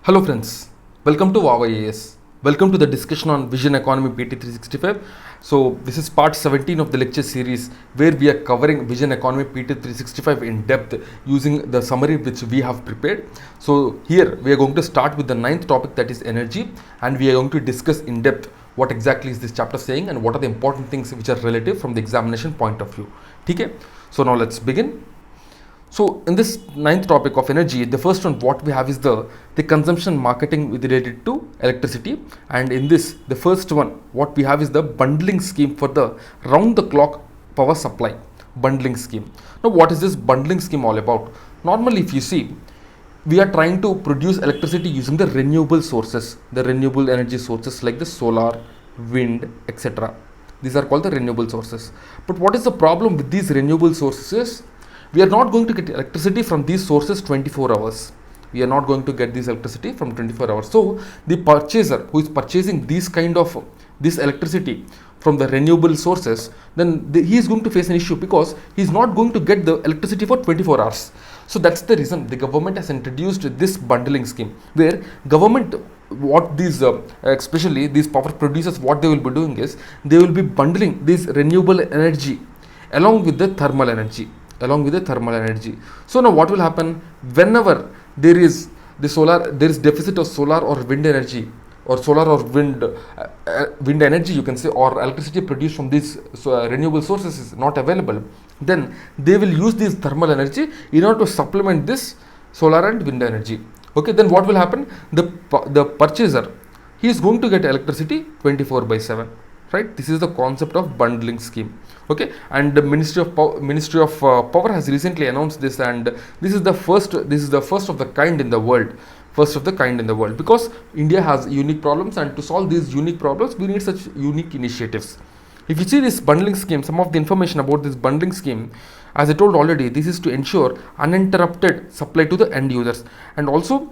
Hello friends, welcome to VOWIAS. Welcome to the discussion on Vision Economy PT365. So this is part 17 of the lecture series where we are covering Vision Economy PT365 in depth using the summary which we have prepared. So here we are going to start with the ninth topic, that is energy, and we are going to discuss in depth what exactly is this chapter saying and what are the important things which are relative from the examination point of view. Okay? So now let's begin. So in this ninth topic of energy, the first one what we have is the consumption marketing related to electricity, and in this the first one what we have is the bundling scheme for the round the clock power supply bundling scheme. Now what is this bundling scheme all about? Normally if you see, we are trying to produce electricity using the renewable sources, the renewable energy sources like the solar, wind, etc. These are called the renewable sources. But what is the problem with these renewable sources? We are not going to get electricity from these sources 24 hours. We are not going to get this electricity from 24 hours. So the purchaser who is purchasing this electricity from the renewable sources, then he is going to face an issue because he is not going to get the electricity for 24 hours. So that's the reason the government has introduced this bundling scheme, where government, what these especially these power producers, what they will be doing is they will be bundling this renewable energy along with the thermal energy. So now what will happen whenever there is deficit of solar or wind energy, or solar or wind energy, you can say, or electricity produced from these renewable sources is not available, then they will use this thermal energy in order to supplement this solar and wind energy. Okay, then what will happen? The purchaser, he is going to get electricity 24/7. Right, this is the concept of bundling scheme. Okay, and the Ministry of Power has recently announced this, and this is the first of the kind in the world. Because India has unique problems, and to solve these unique problems we need such unique initiatives. If you see this bundling scheme, some of the information about this bundling scheme, as I told already, this is to ensure uninterrupted supply to the end users, and also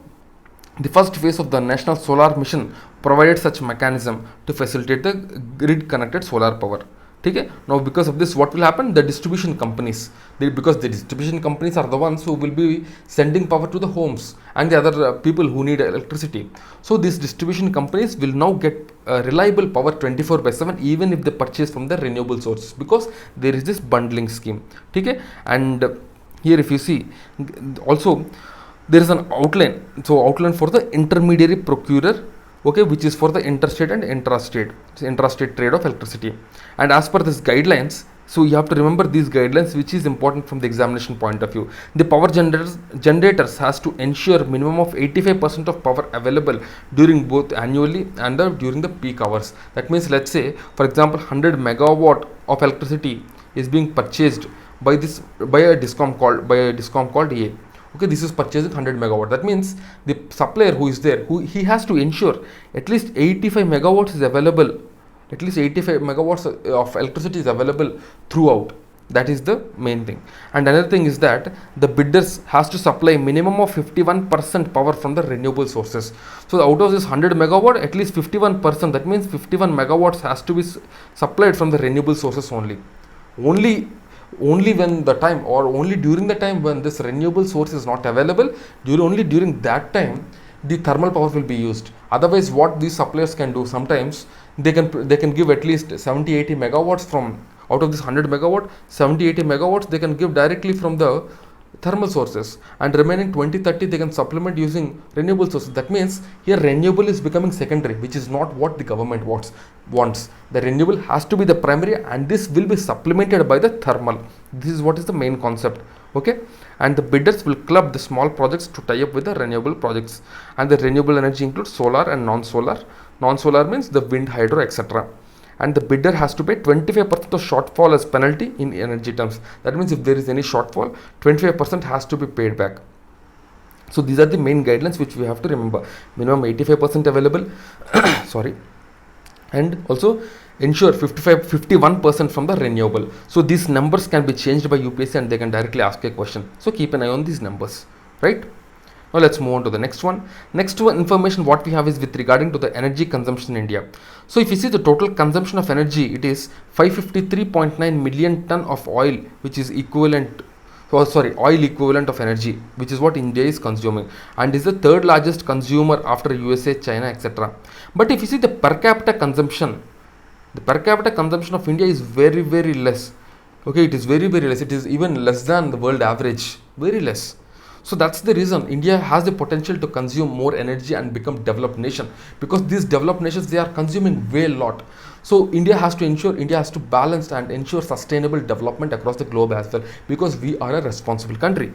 the first phase of the National Solar Mission provided such mechanism to facilitate the grid connected solar power. Okay? Now because of this, what will happen? The distribution companies, because the distribution companies are the ones who will be sending power to the homes and the other people who need electricity. So these distribution companies will now get reliable power 24/7 even if they purchase from the renewable sources, because there is this bundling scheme. Okay? And here if you see, also there is an outline for the intermediary procurer, okay, which is for the interstate and intrastate trade of electricity. And as per this guidelines, so you have to remember these guidelines, which is important from the examination point of view. The power generators has to ensure minimum of 85% of power available during both annually and during the peak hours. That means, let's say for example 100 megawatt of electricity is being purchased by a discom called A. Okay, this is purchasing 100 megawatt. That means the supplier who is there, he has to ensure at least 85 megawatts is available. At least 85 megawatts of electricity is available throughout. That is the main thing. And another thing is that the bidders has to supply minimum of 51% power from the renewable sources. So out of this 100 megawatt, at least 51%, that means 51 megawatts has to be supplied from the renewable sources only when the time, or only during the time when this renewable source is not available, only during that time the thermal power will be used. Otherwise, what these suppliers can do, sometimes they can give at least 70-80 megawatts from out of this 100 megawatt. 70-80 megawatts they can give directly from the thermal sources, and remaining 20-30 they can supplement using renewable sources. That means here renewable is becoming secondary, which is not what the government wants. The renewable has to be the primary, and this will be supplemented by the thermal. This is what is the main concept. Okay, and the bidders will club the small projects to tie up with the renewable projects, and the renewable energy includes solar and non-solar means the wind, hydro, etc. And the bidder has to pay 25% of shortfall as penalty in energy terms. That means if there is any shortfall, 25% has to be paid back. So these are the main guidelines which we have to remember. Minimum 85% available sorry, and also ensure 51% from the renewable. So these numbers can be changed by UPSC and they can directly ask a question. So keep an eye on these numbers, right? Now let's move on to the next one. Next one information what we have is with regarding to the energy consumption in India. So if you see the total consumption of energy, it is 553.9 million ton of oil, which is equivalent oil equivalent of energy, which is what India is consuming, and is the third largest consumer after USA, China, etc. But if you see the per capita consumption, the per capita consumption of India is very, very less. Okay, it is very, very less. It is even less than the world average, very less. So that's the reason India has the potential to consume more energy and become developed nation, because these developed nations, they are consuming way a lot. So India has to balance and ensure sustainable development across the globe as well, because we are a responsible country.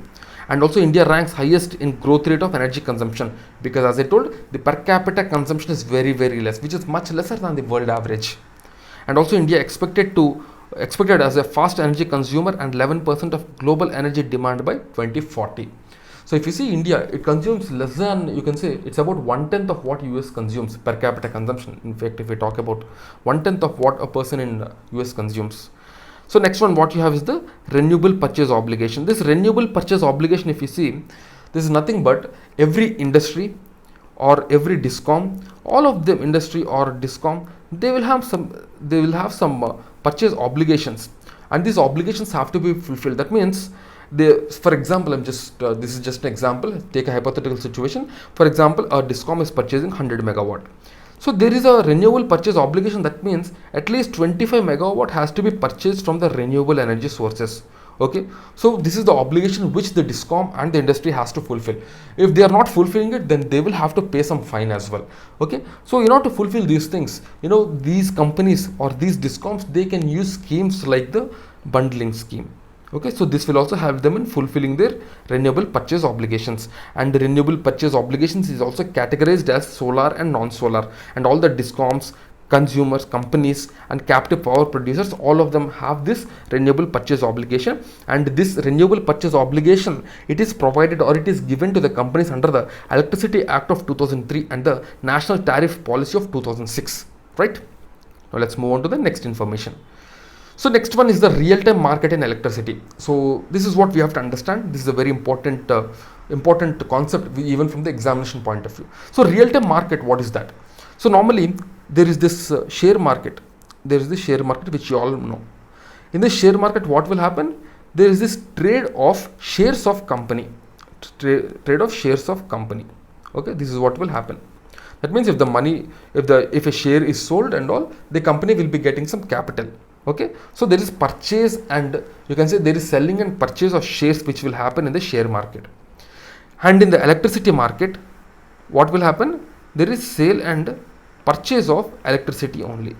And also India ranks highest in growth rate of energy consumption, because as I told, the per capita consumption is very, very less, which is much lesser than the world average. And also India expected as a fast energy consumer and 11% of global energy demand by 2040. So if you see India, it consumes less than, you can say it's about 1/10 of what US consumes per capita consumption. In fact, if we talk about 1/10 of what a person in US consumes. So next one, what you have is the renewable purchase obligation. This renewable purchase obligation, if you see, this is nothing but every industry or every discom, all of them industry or discom, they will have some purchase obligations, and these obligations have to be fulfilled. That means for example, this is just an example. Take a hypothetical situation. For example, a discom is purchasing 100 megawatt. So there is a renewable purchase obligation. That means at least 25 megawatt has to be purchased from the renewable energy sources. Okay, so this is the obligation which the discom and the industry has to fulfill. If they are not fulfilling it, then they will have to pay some fine as well. Okay, so in order to fulfill these things, these companies or these discoms, they can use schemes like the bundling scheme. Okay, so this will also help them in fulfilling their renewable purchase obligations. And the renewable purchase obligations is also categorized as solar and non-solar, and all the discoms, consumers, companies and captive power producers, all of them have this renewable purchase obligation. And this renewable purchase obligation, it is provided or it is given to the companies under the Electricity Act of 2003 and the National Tariff Policy of 2006, right? Now let's move on to the next information. So next one is the real-time market in electricity. So this is what we have to understand. This is a very important concept, even from the examination point of view. So real-time market, what is that? So normally there is this share market. There is the share market which you all know. In the share market, what will happen? There is this trade of shares of company. Trade of shares of company. Okay, this is what will happen. That means if a share is sold and all, the company will be getting some capital. Okay, so there is purchase and you can say there is selling and purchase of shares which will happen in the share market. And in the electricity market, what will happen? There is sale and purchase of electricity only.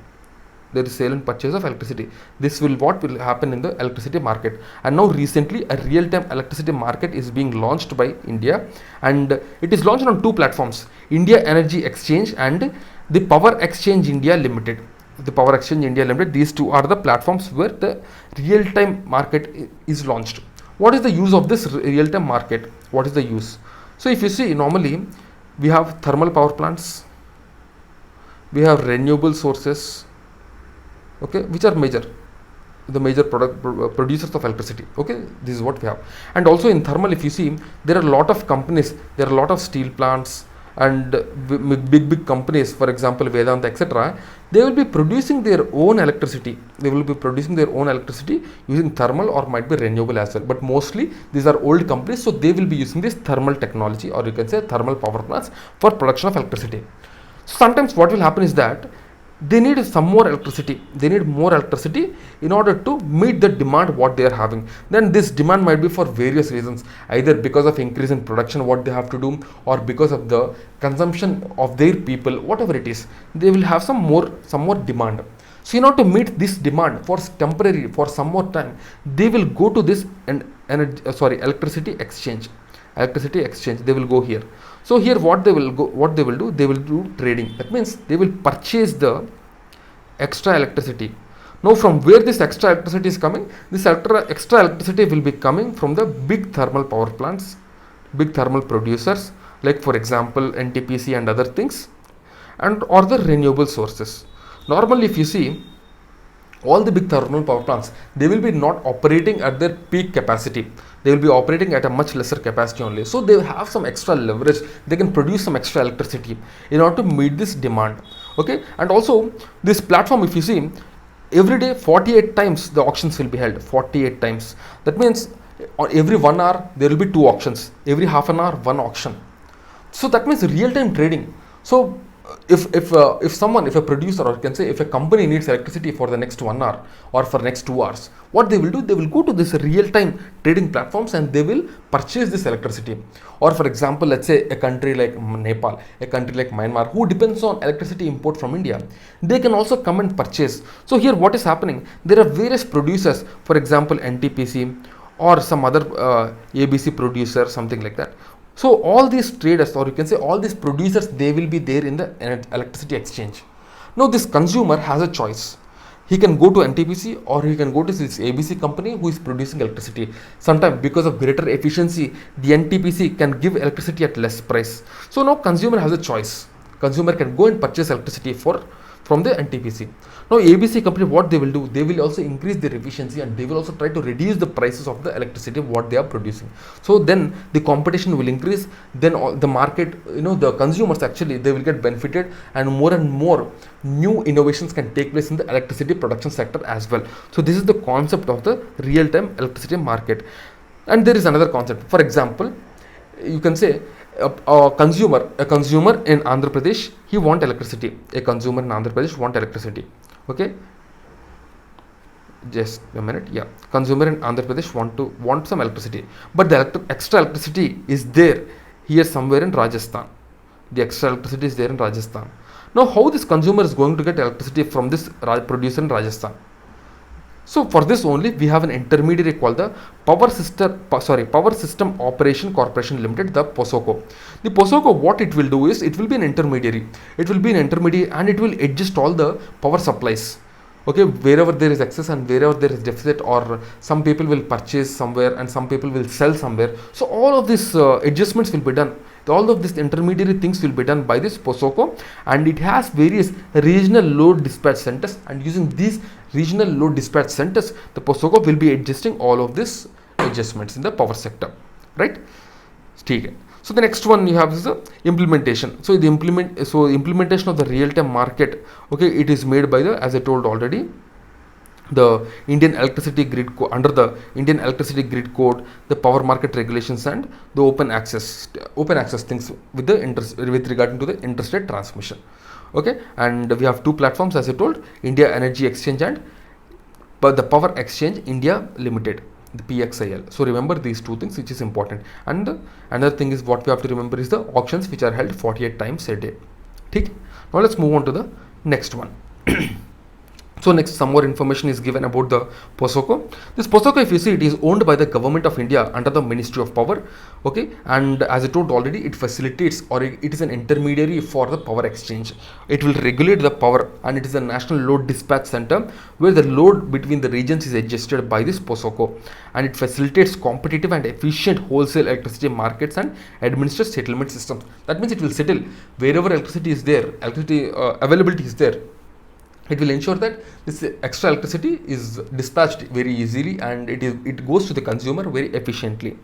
There is sale and purchase of electricity. This will what will happen in the electricity market. And now recently a real-time electricity market is being launched by India, and it is launched on two platforms: India Energy Exchange and the Power Exchange India Limited. The Power Exchange India Limited, these two are the platforms where the real-time market is launched. What is the use of this real-time market? What is the use? So if you see, normally we have thermal power plants, we have renewable sources, okay, which are the major producers of electricity. Okay, this is what we have. And also in thermal, if you see, there are a lot of companies, there are a lot of steel plants and big companies, for example Vedanta, etc. They will be producing their own electricity. They will be producing their own electricity using thermal or might be renewable as well. But mostly these are old companies, so they will be using this thermal technology, or you can say thermal power plants, for production of electricity. So sometimes what will happen is that they need some more electricity. They need more electricity in order to meet the demand what they are having. Then this demand might be for various reasons, either because of increase in production what they have to do, or because of the consumption of their people, whatever it is, they will have some more demand. So in order to meet this demand for some more time, they will go to this electricity exchange. They will go here. So here what they will do, they will do trading. That means they will purchase the extra electricity. Now from where this extra electricity is coming? This extra electricity will be coming from the big thermal power plants, big thermal producers, like for example NTPC and other things, and or the renewable sources. Normally if you see, all the big thermal power plants, they will be not operating at their peak capacity. They will be operating at a much lesser capacity only. So they have some extra leverage. They can produce some extra electricity in order to meet this demand. Okay, and also this platform, if you see, every day 48 times the auctions will be held. 48 times. That means On every 1 hour there will be 2 auctions, every half an hour one auction. So that means real time trading. So if a producer, or you can say if a company needs electricity for the next 1 hour or for next 2 hours, what they will do, they will go to this real time trading platforms and they will purchase this electricity. Or for example, let's say a country like Nepal, a country like Myanmar, who depends on electricity import from India, they can also come and purchase. So here what is happening, there are various producers, for example NTPC or some other ABC producer, something like that. So all these traders, or you can say all these producers, they will be there in the electricity exchange. Now this consumer has a choice. He can go to NTPC or he can go to this ABC company who is producing electricity. Sometimes because of greater efficiency, the NTPC can give electricity at less price. So now consumer has a choice. Consumer can go and purchase electricity from the NTPC. Now ABC company, what they will do, they will also increase their efficiency and they will also try to reduce the prices of the electricity what they are producing. So then the competition will increase, then the market, the consumers actually, they will get benefited, and more new innovations can take place in the electricity production sector as well. So this is the concept of the real-time electricity market. And there is another concept. For example, you can say a consumer in Andhra Pradesh, he want electricity. A consumer in Andhra Pradesh want electricity. Okay, just a minute. Yeah, consumer in Andhra Pradesh want some electricity, but the extra electricity is there here somewhere in Rajasthan. The extra electricity is there in Rajasthan. Now how this consumer is going to get electricity from this producer in Rajasthan? So for this only we have an intermediary called the Power System Operation Corporation Limited, the POSOCO. The POSOCO, what it will do is, it will be an intermediary. It will be an intermediary and it will adjust all the power supplies. Okay, wherever there is excess and wherever there is deficit, or some people will purchase somewhere and some people will sell somewhere. So all of these adjustments will be done. All of these intermediary things will be done by this POSOCO, and it has various regional load dispatch centers, and using these regional load dispatch centers, the POSOCO will be adjusting all of these adjustments in the power sector, right? So the next one you have is the implementation. So the implementation of the real-time market, okay, it is made by the, as I told already, the Indian Electricity Grid under the Indian Electricity Grid Code, the power market regulations, and the open access things with regarding to the interstate transmission. Okay, and we have two platforms, as I told, India Energy Exchange and the Power Exchange India Limited, the PXIL. So remember these two things, which is important. And another thing is, what we have to remember is the auctions which are held 48 times a day. Okay? Now let's move on to the next one. So next, some more information is given about the POSOCO. This POSOCO, if you see, it is owned by the Government of India under the Ministry of Power. Okay, and as I told already, it facilitates, or it is an intermediary for the power exchange. It will regulate the power, and it is a national load dispatch center where the load between the regions is adjusted by this POSOCO, and it facilitates competitive and efficient wholesale electricity markets and administers settlement systems. That means it will settle wherever electricity is there, electricity availability is there. It will ensure that this extra electricity is dispatched very easily, and it goes to the consumer very efficiently.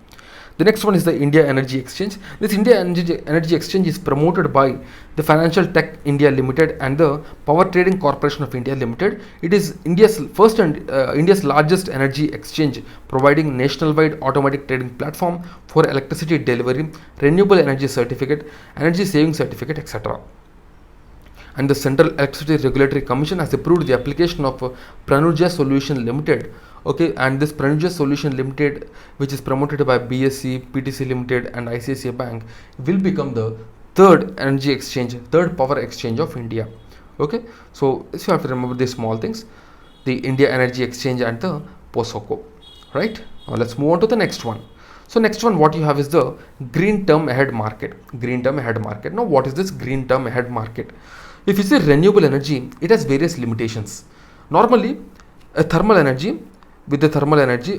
The next one is the India Energy Exchange. This India Energy Exchange is promoted by the Financial Tech India Limited and the Power Trading Corporation of India Limited. It is India's first and India's largest energy exchange, providing nationwide automatic trading platform for electricity delivery, renewable energy certificate, energy saving certificate, etc. And the Central Electricity Regulatory Commission has approved the application of Pranuja Solution Limited. Okay, and this Pranuja Solution Limited, which is promoted by BSC, PTC Limited, and ICICI Bank, will become the third power exchange of India. Okay, so you have to remember these small things: the India Energy Exchange and the POSOCO. Right? Now let's move on to the next one. So next one, what you have is the Green Term Ahead Market. Green Term Ahead Market. Now what is this Green Term Ahead Market? If you say renewable energy, it has various limitations. Normally, a thermal energy,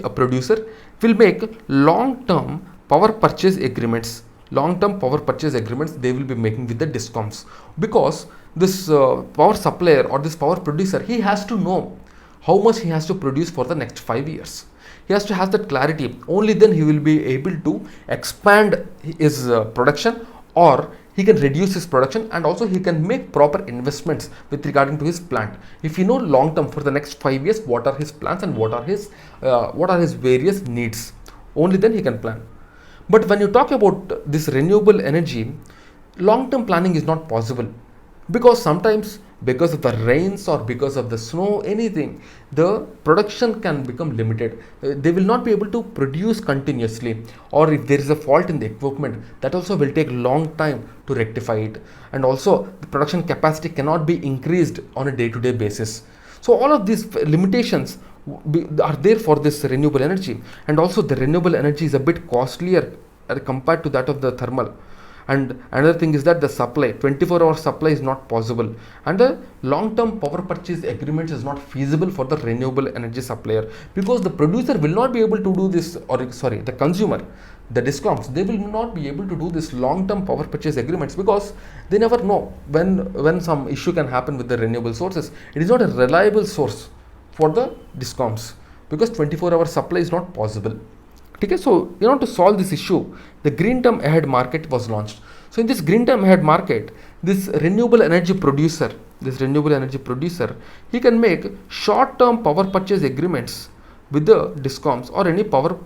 a producer will make long-term power purchase agreements. Long-term power purchase agreements they will be making with the DISCOMs, because this power supplier or this power producer, he has to know how much he has to produce for the next 5 years. He has to have that clarity. Only then he will be able to expand his production, or he can reduce his production, and also he can make proper investments with regarding to his plant. If you know long term for the next 5 years what are his plans and what are his various needs. only then he can plan. But when you talk about this renewable energy, long term planning is not possible, because sometimes because of the rains or because of the snow, anything, the production can become limited. They will not be able to produce continuously, or if there is a fault in the equipment, that also will take long time to rectify it. And also the production capacity cannot be increased on a day-to-day basis. So all of these limitations are there for this renewable energy. And also the renewable energy is a bit costlier compared to that of the thermal. And another thing is that the supply, 24-hour supply is not possible, and the long-term power purchase agreements is not feasible for the renewable energy supplier, because the producer will not be able to do this, or sorry, the consumer, the discoms, they will not be able to do this long-term power purchase agreements, because they never know when some issue can happen with the renewable sources. It is not a reliable source for the discoms, because 24-hour supply is not possible. Okay, so to solve this issue, the green term ahead market was launched. So in this green term ahead market, this renewable energy producer, he can make short term power purchase agreements with the discoms, or any power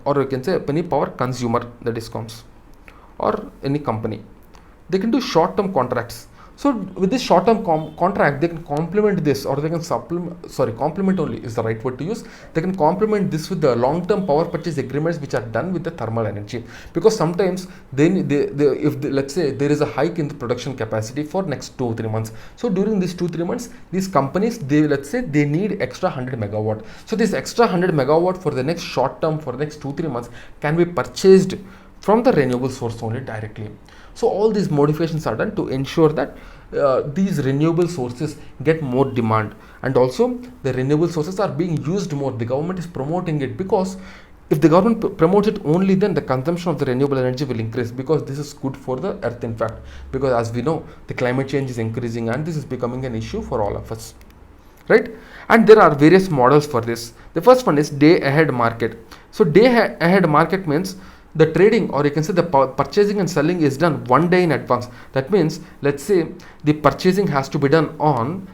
or you can say any power consumer, the discoms or any company. They can do short term contracts. So with this short-term contract, they can complement this, or they can complement only is the right word to use. They can complement this with the long-term power purchase agreements which are done with the thermal energy, because sometimes let's say there is a hike in the production capacity for next 2-3 months. So during these 2-3 months, these companies, they need extra 100 megawatt. So this extra 100 megawatt for the next short term, for the next 2-3 months, can be purchased from the renewable source only directly. So all these modifications are done to ensure that these renewable sources get more demand, and also the renewable sources are being used more. The government is promoting it, because if the government promotes it, only then the consumption of the renewable energy will increase, because this is good for the earth, in fact, because as we know, the climate change is increasing and this is becoming an issue for all of us, right? And there are various models for this. The first one is day ahead market. So day ahead market means the trading, or you can say the purchasing and selling, is done 1 day in advance. That means, let's say the purchasing has to be done on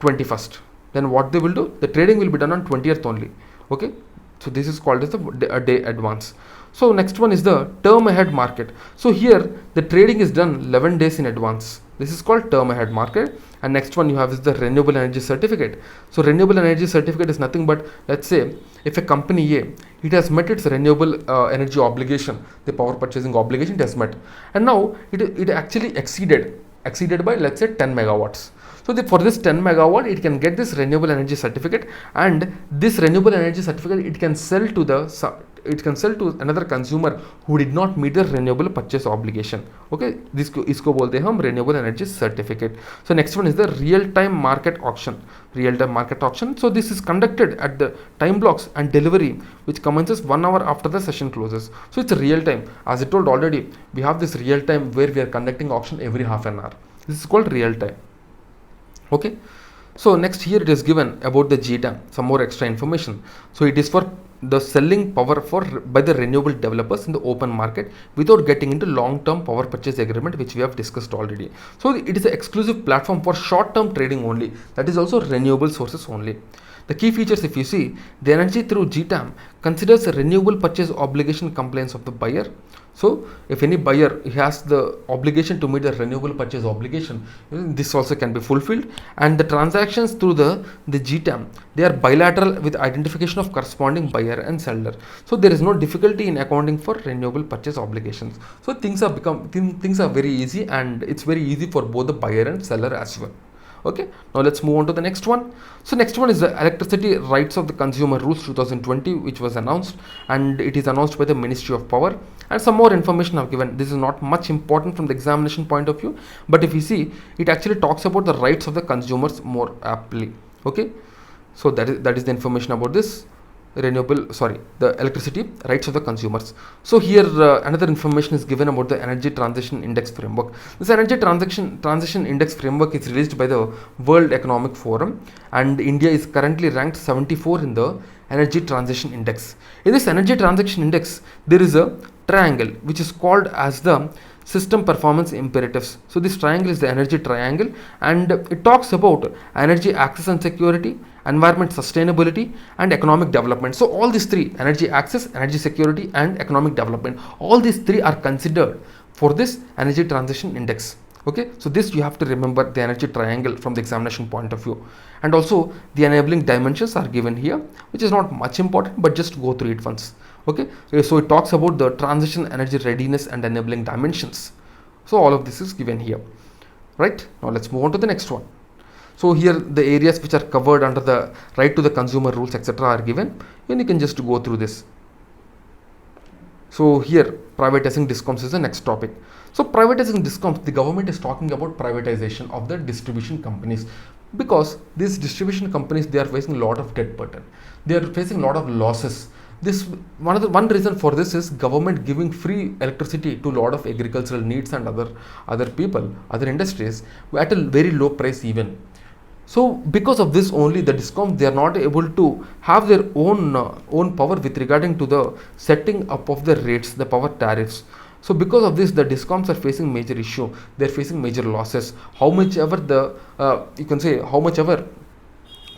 21st. Then what they will do? The trading will be done on 20th only. Okay. So this is called as a day advance. So next one is the term ahead market. So here the trading is done 11 days in advance. This is called term ahead market. And next one you have is the renewable energy certificate. So renewable energy certificate is nothing but, let's say if a company A, it has met its renewable energy obligation, the power purchasing obligation it has met, and now it actually exceeded by, let's say, 10 megawatts. So for this 10 megawatt, it can get this renewable energy certificate, and this renewable energy certificate it can sell to another consumer who did not meet the renewable purchase obligation. Okay, this isko bolte hain hum renewable energy certificate. So next one is the real-time market auction. So this is conducted at the time blocks and delivery, which commences 1 hour after the session closes. So it's a real time. As I told already, we have this real time where we are conducting auction every half an hour. This is called real time. Okay, so next here it is given about the Jada, some more extra information. So it is for the selling power by the renewable developers in the open market without getting into long-term power purchase agreement, which we have discussed already. So it is an exclusive platform for short-term trading only. That is also renewable sources only. The key features, if you see, the energy through GTAM considers a renewable purchase obligation compliance of the buyer. So if any buyer has the obligation to meet the renewable purchase obligation, this also can be fulfilled. And the transactions through the GTAM, they are bilateral with identification of corresponding buyer and seller. So there is no difficulty in accounting for renewable purchase obligations. So things are very easy, and it's very easy for both the buyer and seller as well. Okay, now let's move on to the next one. So next one is the Electricity Rights of the Consumer Rules 2020, which was announced, and it is announced by the Ministry of Power. And some more information I've given. This is not much important from the examination point of view, but if you see, it actually talks about the rights of the consumers more aptly. Okay, so that is the information about this the electricity rights of the consumers. So here another information is given about the Energy Transition Index Framework. This Energy Transition Index Framework is released by the World Economic Forum, and India is currently ranked 74 in the Energy Transition Index. In this Energy Transition Index, there is a triangle which is called as the system performance imperatives. So this triangle is the energy triangle, and it talks about energy access and security, environment sustainability, and economic development. So all these three, energy access, energy security, and economic development, all these three are considered for this energy transition index. Okay, so this you have to remember, the energy triangle from the examination point of view. And also the enabling dimensions are given here, which is not much important, but just go through it once. Okay, so it talks about the transition energy readiness and enabling dimensions. So all of this is given here. Right, now let's move on to the next one. So here the areas which are covered under the right to the consumer rules, etc., are given, and you can just go through this. So here privatizing discoms is the next topic. So privatizing discoms, the government is talking about privatization of the distribution companies, because these distribution companies, they are facing a lot of debt burden, they are facing a lot of losses. This one reason for this is government giving free electricity to a lot of agricultural needs and other people, other industries, at a very low price even. So because of this only, the discoms, they are not able to have their own power with regarding to the setting up of the rates, the power tariffs. So because of this, the discoms are facing major issue, they are facing major losses. How much ever the you can say, how much ever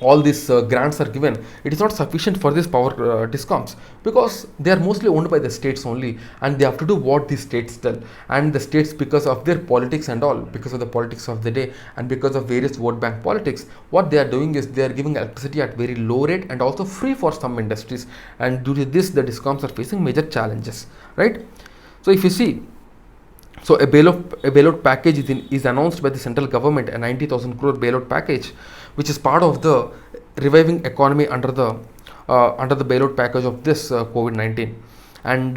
all these grants are given, it is not sufficient for this power discoms, because they are mostly owned by the states only, and they have to do what the states tell. And the states, because of their politics and all, because of the politics of the day, and because of various vote bank politics, what they are doing is they are giving electricity at very low rate and also free for some industries, and due to this, the discoms are facing major challenges, right? So if you see, so a bailout package is announced by the central government, a 90,000 crore bailout package, which is part of the reviving economy under the bailout package of this COVID-19. And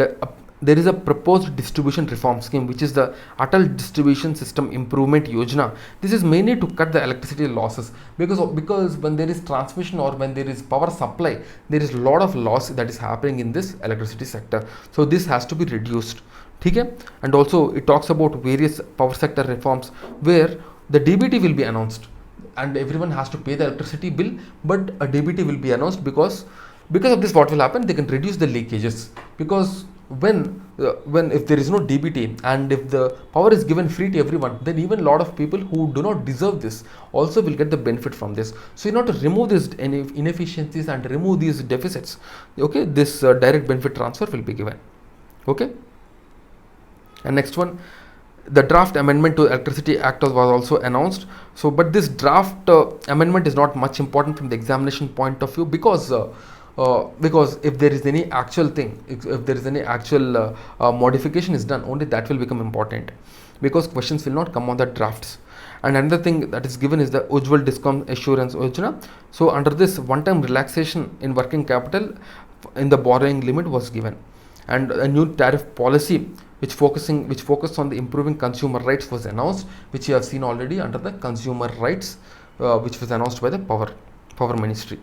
there is a proposed distribution reform scheme, which is the Atal Distribution System Improvement Yojana. This is mainly to cut the electricity losses, because when there is transmission or when there is power supply, there is a lot of loss that is happening in this electricity sector. So this has to be reduced. Okay? And also it talks about various power sector reforms where the DBT will be announced, and everyone has to pay the electricity bill, but a DBT will be announced, because of this, what will happen, they can reduce the leakages. Because when if there is no DBT, and if the power is given free to everyone, then even a lot of people who do not deserve this also will get the benefit from this. So in order to remove these inefficiencies and remove these deficits, okay, this direct benefit transfer will be given. Okay. And next one, the draft amendment to Electricity Act was also announced. So but this draft amendment is not much important from the examination point of view, because if there is any actual thing, if there is any actual modification is done, only that will become important, because questions will not come on the drafts. And another thing that is given is the Ujjwal Discom Assurance Yojana. So under this, one-time relaxation in working capital in the borrowing limit was given, and a new tariff policy which focused on the improving consumer rights was announced, which you have seen already under the consumer rights, which was announced by the power ministry.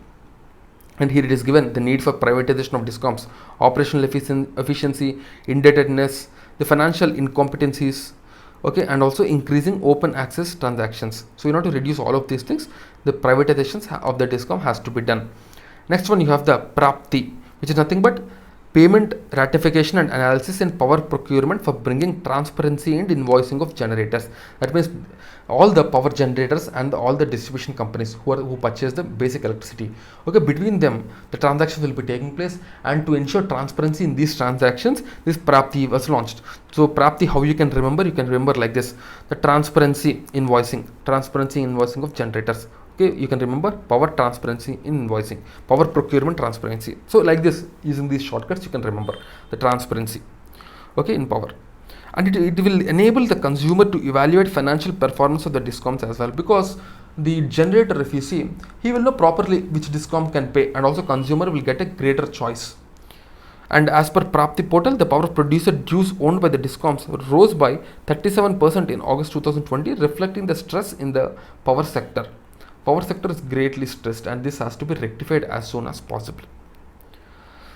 And here it is given the need for privatization of discoms, operational efficiency, indebtedness, the financial incompetencies, okay, and also increasing open access transactions. So in order to reduce all of these things, the privatizations of the discom has to be done. Next one, you have the Prapti, which is nothing but payment ratification and analysis in power procurement for bringing transparency and invoicing of generators. That means all the power generators and all the distribution companies who purchase the basic electricity, okay, between them the transactions will be taking place, and to ensure transparency in these transactions, this Prapti was launched. So Prapti, how you can remember like this: the transparency invoicing of generators. Okay, you can remember power transparency in invoicing, power procurement transparency. So like this, using these shortcuts, you can remember the transparency, okay, in power. And it will enable the consumer to evaluate financial performance of the discoms as well, because the generator, if you see, he will know properly which discom can pay, and also consumer will get a greater choice. And as per Prapti portal, the power producer dues owned by the discoms rose by 37% in August 2020, reflecting the stress in the power sector. Power sector is greatly stressed, and this has to be rectified as soon as possible.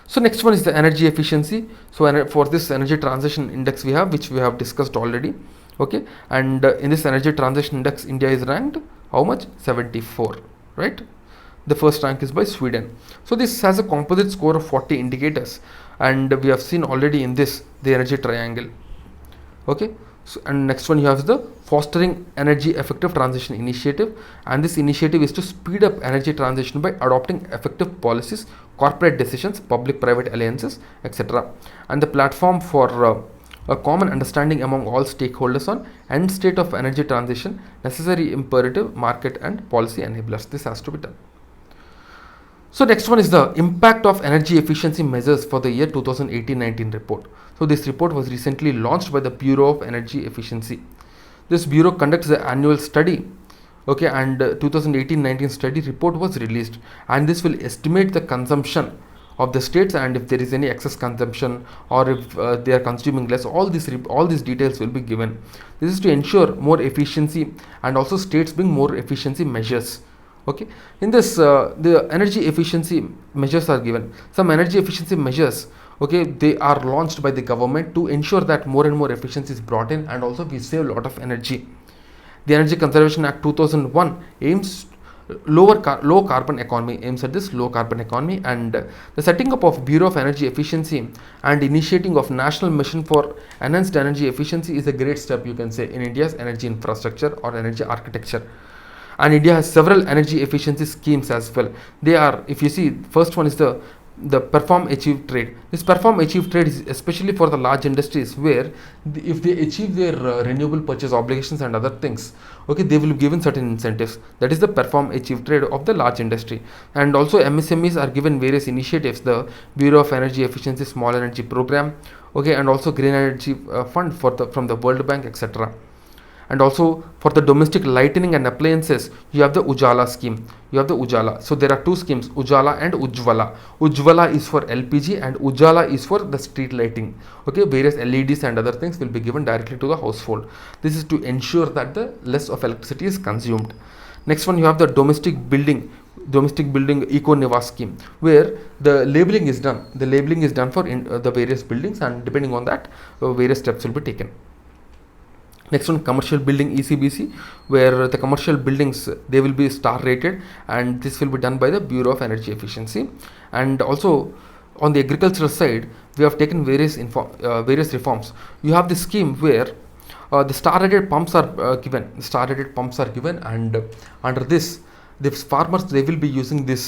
So next one is the energy efficiency. So for this energy transition index which we have discussed already, okay, and in this energy transition index, India is ranked how much? 74, right? The first rank is by Sweden. So this has a composite score of 40 indicators, and we have seen already in this the energy triangle. Okay, So, and next one you have the fostering energy effective transition initiative, and this initiative is to speed up energy transition by adopting effective policies, corporate decisions, public private alliances, etc., and the platform for a common understanding among all stakeholders on end state of energy transition, necessary imperative market and policy enablers. This has to be done. So next one is the impact of energy efficiency measures for the year 2018-19 report. So this report was recently launched by the Bureau of Energy Efficiency. This bureau conducts the annual study, okay, and 2018-19 study report was released, and this will estimate the consumption of the states, and if there is any excess consumption or if they are consuming less, all these details will be given. This is to ensure more efficiency and also states bring more efficiency measures. Okay, in this the energy efficiency measures are given. Some energy efficiency measures, okay, they are launched by the government to ensure that more and more efficiency is brought in, and also we save a lot of energy. The Energy Conservation Act 2001 aims low carbon economy, aims at this low carbon economy, and the setting up of Bureau of Energy Efficiency and initiating of national mission for enhanced energy efficiency is a great step, you can say, in India's energy infrastructure or energy architecture. And India has several energy efficiency schemes as well. They are, if you see, first one is the perform achieve trade. This perform achieve trade is especially for the large industries, where if they achieve their renewable purchase obligations and other things, okay, they will be given certain incentives. That is the perform achieve trade of the large industry. And also MSMEs are given various initiatives, the Bureau of Energy Efficiency Small Energy Program, okay, and also Green Energy Fund from the World Bank, etc. And also for the domestic lighting and appliances, you have the Ujala scheme. You have the Ujala. So there are two schemes, Ujala and Ujvala. Ujvala is for LPG and Ujala is for the street lighting. Okay, various LEDs and other things will be given directly to the household. This is to ensure that the less of electricity is consumed. Next one, you have the domestic building Eco Niva scheme, where the labeling is done. The labeling is done for the various buildings, and depending on that, various steps will be taken. Next one, commercial building ECBC, where the commercial buildings, they will be star rated, and this will be done by the Bureau of Energy Efficiency. And also on the agricultural side, we have taken various reforms. You have the scheme where the star rated pumps are given. And under this, the farmers, they will be using this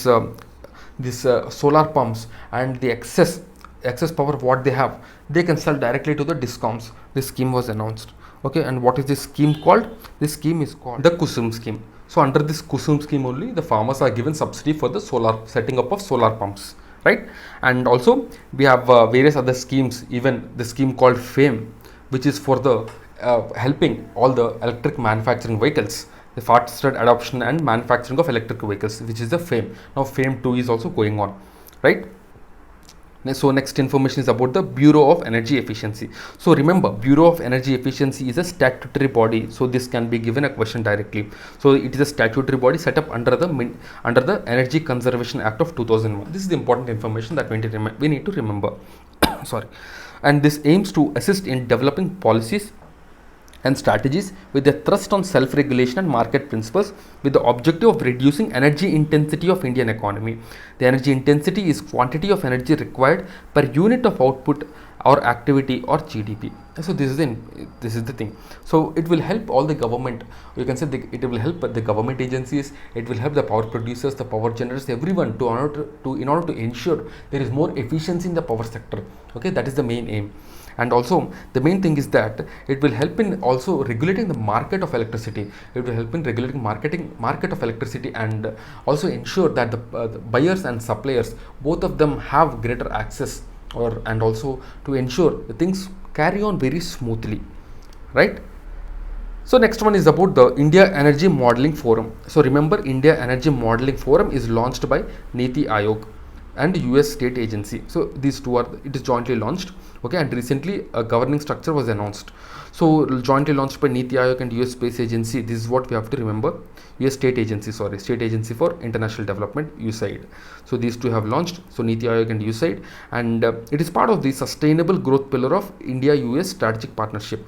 solar pumps, and the excess power what they have, they can sell directly to the discoms. This scheme was announced. Okay, and what is this scheme called? This scheme is called the Kusum scheme. So under this Kusum scheme only, the farmers are given subsidy for the setting up of solar pumps, right? And also we have various other schemes, even the scheme called FAME, which is for the helping all the electric manufacturing vehicles, the faster adoption and manufacturing of electric vehicles, which is the FAME. Now FAME 2 is also going on, right? So next information is about the Bureau of Energy Efficiency. So remember, Bureau of Energy Efficiency is a statutory body. So this can be given a question directly. So it is a statutory body set up under the Energy Conservation Act of 2001. This is the important information that we need to remember. Sorry. And this aims to assist in developing policies and strategies with a thrust on self-regulation and market principles, with the objective of reducing energy intensity of Indian economy. The energy intensity is quantity of energy required per unit of output or activity or GDP. So this is the thing. So it will help all the government. You can say it will help the government agencies. It will help the power producers, the power generators, everyone in order to ensure there is more efficiency in the power sector. Okay, that is the main aim. And also the main thing is that it will help in also regulating the market of electricity. It will help in regulating market of electricity, and also ensure that the buyers and suppliers, both of them, have greater access, and also to ensure the things carry on very smoothly, right? So next one is about the India Energy Modeling Forum. So remember, India Energy Modeling Forum is launched by Niti Aayog and US state agency. So these two it is jointly launched. Okay, and recently a governing structure was announced. So jointly launched by Niti Aayog and US Space Agency. This is what we have to remember. State Agency for International Development, USAID. So these two have launched. So Niti Aayog and USAID, and it is part of the sustainable growth pillar of India-US strategic partnership.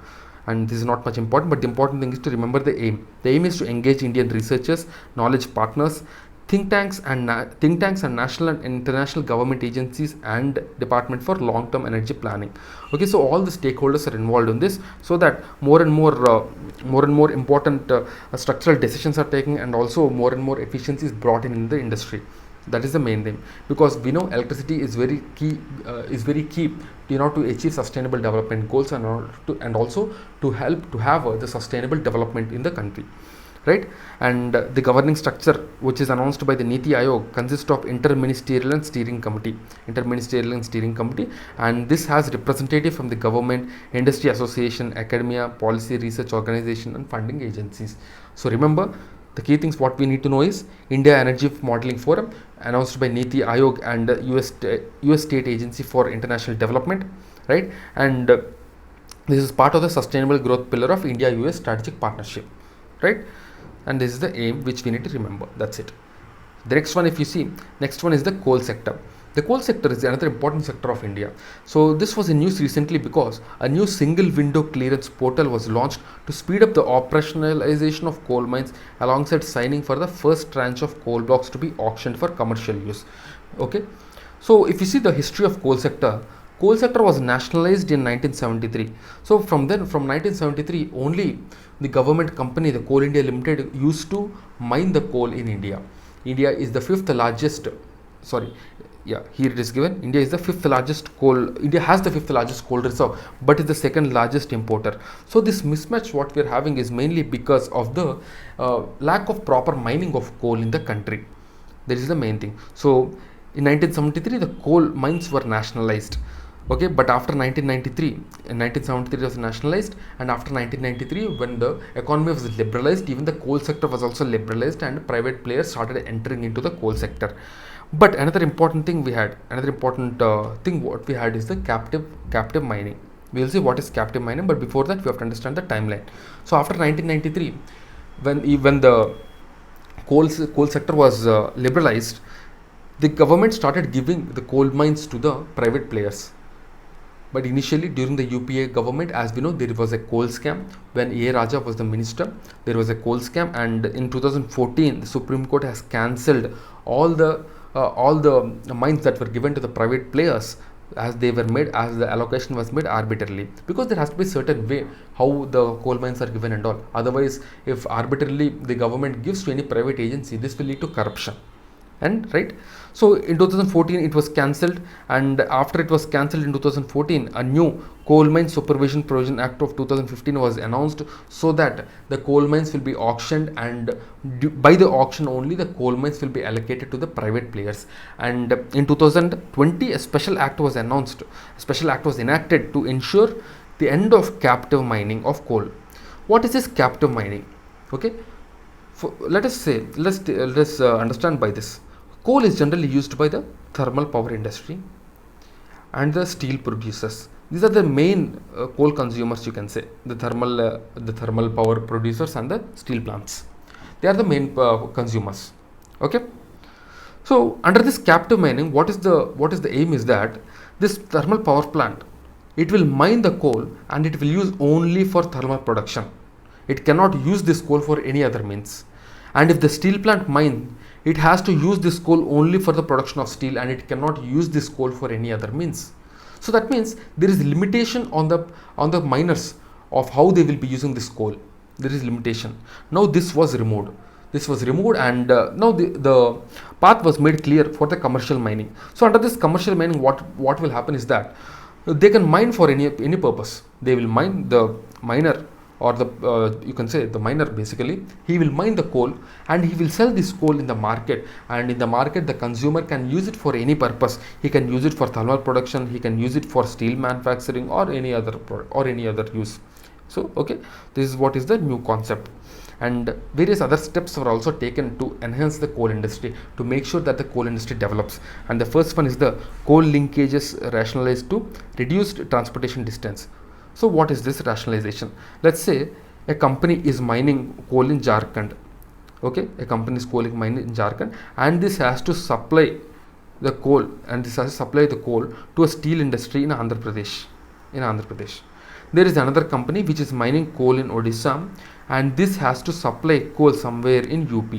And this is not much important, but the important thing is to remember the aim. The aim is to engage Indian researchers, knowledge partners, think tanks and national and international government agencies and department for long-term energy planning. Okay, so all the stakeholders are involved in this, so that more and more important structural decisions are taken, and also more and more efficiency is brought in the industry. That is the main thing, because we know electricity is very key, to achieve sustainable development goals, and also to help to have the sustainable development in the country, right? And the governing structure, which is announced by the Niti Aayog, consists of interministerial and steering committee, and this has representative from the government, industry association, academia, policy research organization, and funding agencies. So remember, the key things what we need to know is India Energy Modeling Forum, announced by Niti Aayog and US State Agency for International Development, right? And this is part of the sustainable growth pillar of India-US strategic partnership, right? And this is the aim which we need to remember. That's it. The next one, if you see, next one is the coal sector. The coal sector is another important sector of India. So this was in news recently because a new single window clearance portal was launched to speed up the operationalization of coal mines, alongside signing for the first tranche of coal blocks to be auctioned for commercial use. Okay, so if you see the history of coal sector was nationalized in 1973. So from 1973 only, the government company, the Coal India Limited, used to mine the coal in India. India is the fifth largest, here it is given, India has the fifth largest coal reserve, but is the second largest importer. So this mismatch what we are having is mainly because of the lack of proper mining of coal in the country. That is the main thing. So in 1973 the coal mines were nationalized. Okay, but after 1993, in 1973 it was nationalized, and after 1993, when the economy was liberalized, even the coal sector was also liberalized, and private players started entering into the coal sector. But another important thing what we had is the captive mining. We will see what is captive mining, but before that we have to understand the timeline. So after 1993, when the coal sector was liberalized, the government started giving the coal mines to the private players. But initially, during the UPA government, as we know, there was a coal scam. When A. Raja was the minister, there was a coal scam, and in 2014, the Supreme Court has cancelled all the mines that were given to the private players, as the allocation was made arbitrarily, because there has to be a certain way how the coal mines are given and all. Otherwise, if arbitrarily the government gives to any private agency, this will lead to corruption. And right, so in 2014 it was cancelled, and after it was cancelled in 2014, a new Coal Mine Supervision Provision Act of 2015 was announced, so that the coal mines will be auctioned, and by the auction only the coal mines will be allocated to the private players. And in 2020 a special act was enacted to ensure the end of captive mining of coal. What is this captive mining? Okay, let's understand by this. Coal is generally used by the thermal power industry and the steel producers. These are the main coal consumers, you can say, the thermal power producers and the steel plants. They are the main consumers. Okay. So under this captive mining, what is the aim is that this thermal power plant, it will mine the coal and it will use only for thermal production. It cannot use this coal for any other means. And if the steel plant mine, it has to use this coal only for the production of steel, and it cannot use this coal for any other means. So that means there is limitation on the miners of how they will be using this coal. There is limitation. Now this was removed. And now the path was made clear for the commercial mining. So under this commercial mining, what will happen is that they can mine for any purpose. They will mine, the miner, or you can say the miner, basically he will mine the coal and he will sell this coal in the market, and in the market the consumer can use it for any purpose. He can use it for thermal production, he can use it for steel manufacturing, or any other use. So okay, this is what is the new concept, and various other steps were also taken to enhance the coal industry, to make sure that the coal industry develops. And the first one is the coal linkages rationalized to reduced transportation distance. So what is this rationalization? Let's say a company is mining coal in Jharkhand. Okay, a company is mining in Jharkhand, and this has to supply the coal, to a steel industry in Andhra Pradesh. There is another company which is mining coal in Odisha, and this has to supply coal somewhere in UP.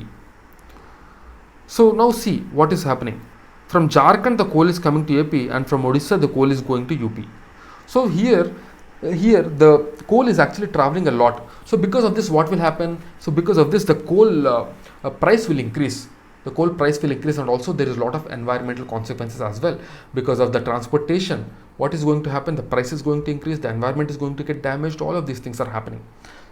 So now see what is happening. From Jharkhand the coal is coming to AP, and from Odisha the coal is going to UP. So here the coal is actually traveling a lot. So because of this, what will happen? So because of this, the coal price will increase. The coal price will increase, and also there is a lot of environmental consequences as well because of the transportation. What is going to happen? The price is going to increase, the environment is going to get damaged. All of these things are happening.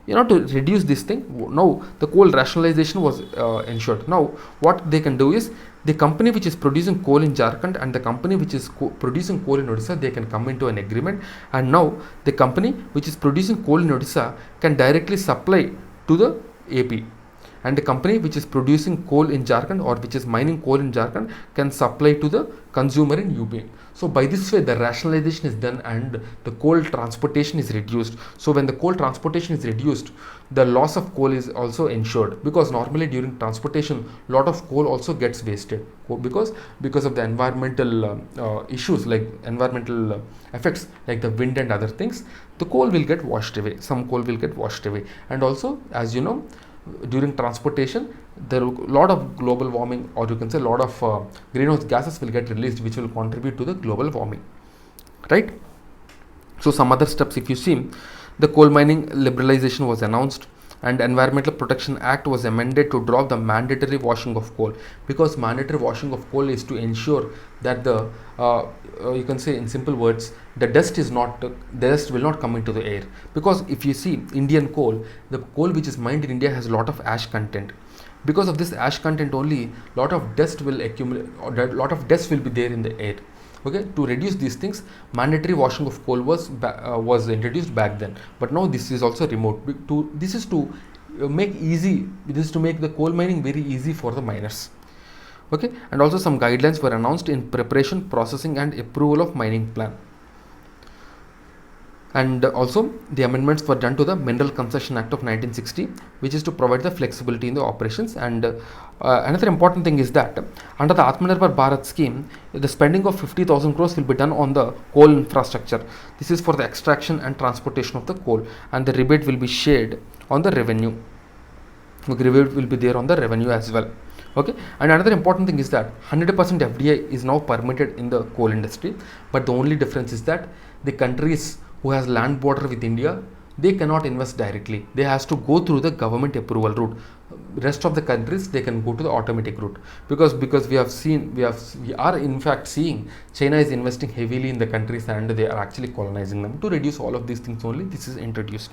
To reduce this thing, now the coal rationalization was ensured. Now what they can do is, the company which is producing coal in Jharkhand and the company which is producing coal in Odisha, they can come into an agreement, and now the company which is producing coal in Odisha can directly supply to the AP, and the company which is producing coal in Jharkhand or which is mining coal in Jharkhand can supply to the consumer in UP. So by this way, the rationalization is done and the coal transportation is reduced. So when the coal transportation is reduced, the loss of coal is also ensured, because normally during transportation lot of coal also gets wasted because of the environmental issues, like environmental effects like the wind and other things. The coal will get washed away, some coal will get washed away. And also, as you know, during transportation there are a lot of global warming, or you can say a lot of greenhouse gases will get released, which will contribute to the global warming, right? So some other steps, if you see, the coal mining liberalization was announced, and Environmental Protection Act was amended to drop the mandatory washing of coal, because mandatory washing of coal is to ensure that the you can say in simple words, the dust will not come into the air. Because if you see Indian coal, the coal which is mined in India has a lot of ash content. Because of this ash content only, lot of dust will accumulate, or lot of dust will be there in the air. Okay, to reduce these things, mandatory washing of coal was introduced back then, but now this is also removed. This is to make the coal mining very easy for the miners. Okay, and also some guidelines were announced in preparation, processing and approval of mining plan. And also the amendments were done to the Mineral Concession Act of 1960, which is to provide the flexibility in the operations. And another important thing is that under the Atmanirbhar Bharat scheme, the spending of 50,000 crores will be done on the coal infrastructure. This is for the extraction and transportation of the coal, and the rebate will be shared on the revenue. The rebate will be there on the revenue as well. Okay, and another important thing is that 100% FDI is now permitted in the coal industry, but the only difference is that the countries who has land border with India, they cannot invest directly. They has to go through the government approval route. Rest of the countries, they can go to the automatic route, because we are in fact seeing China is investing heavily in the countries, and they are actually colonizing them. To reduce all of these things only, this is introduced.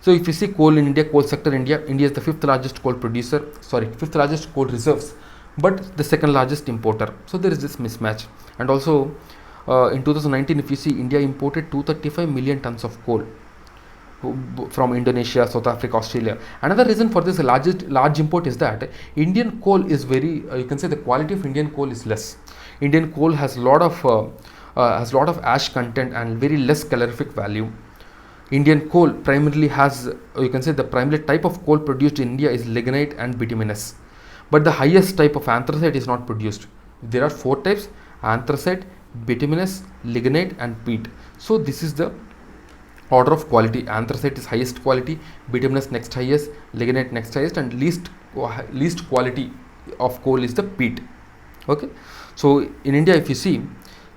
So if you see coal in India, coal sector in India is the fifth largest coal reserves, but the second largest importer. So there is this mismatch. And also in 2019, if you see, India imported 235 million tons of coal from Indonesia, South Africa, Australia. Another reason for this large import is that Indian coal is very, you can say the quality of Indian coal is less. Indian coal has a lot of ash content and very less calorific value. Indian coal primarily has, you can say the primary type of coal produced in India is lignite and bituminous, but the highest type of anthracite is not produced. There are 4 types: anthracite, bituminous, lignite and peat. So this is the order of quality. Anthracite is highest quality, bituminous next highest, lignite next highest, and least quality of coal is the peat. Okay, so in India, if you see,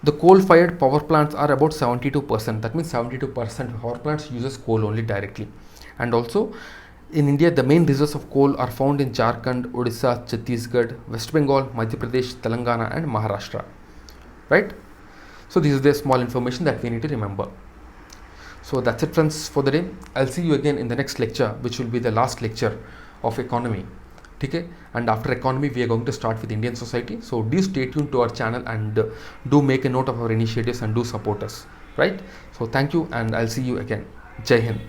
the coal-fired power plants are about 72%. That means 72% of power plants uses coal only directly. And also in India, the main reserves of coal are found in Jharkhand, Odisha, Chhattisgarh, West Bengal, Madhya Pradesh, Telangana and Maharashtra. Right? So this is the small information that we need to remember. So that's it, friends, for the day. I'll see you again in the next lecture, which will be the last lecture of economy. Okay? And after economy, we are going to start with Indian society. So do stay tuned to our channel, and do make a note of our initiatives and do support us. Right? So thank you, and I'll see you again. Jai Hind.